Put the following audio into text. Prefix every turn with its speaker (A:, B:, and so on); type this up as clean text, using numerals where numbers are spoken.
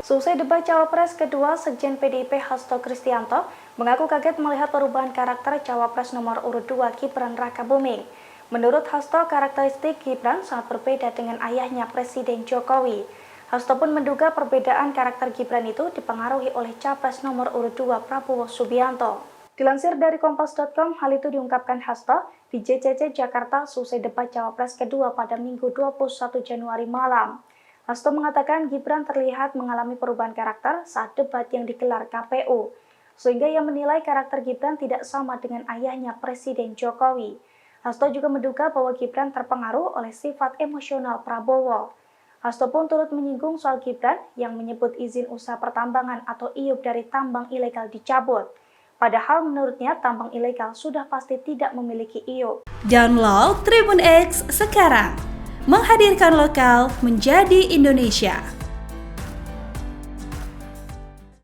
A: Seusai debat Cawapres kedua, Sekjen PDIP Hasto Kristianto mengaku kaget melihat perubahan karakter Cawapres nomor urut 2 Gibran Rakabuming. Menurut Hasto, karakteristik Gibran sangat berbeda dengan ayahnya Presiden Jokowi. Hasto pun menduga perbedaan karakter Gibran itu dipengaruhi oleh Capres nomor urut 2 Prabowo Subianto. Dilansir dari Kompas.com, hal itu diungkapkan Hasto di JCC Jakarta seusai debat Cawapres kedua pada Minggu 21 Januari malam. Hasto mengatakan Gibran terlihat mengalami perubahan karakter saat debat yang digelar KPU, sehingga ia menilai karakter Gibran tidak sama dengan ayahnya Presiden Jokowi. Hasto juga menduga bahwa Gibran terpengaruh oleh sifat emosional Prabowo. Hasto pun turut menyinggung soal Gibran yang menyebut izin usaha pertambangan atau IUP dari tambang ilegal dicabut. Padahal menurutnya tambang ilegal sudah pasti tidak memiliki IUP.
B: Download Tribun X sekarang, menghadirkan lokal menjadi Indonesia.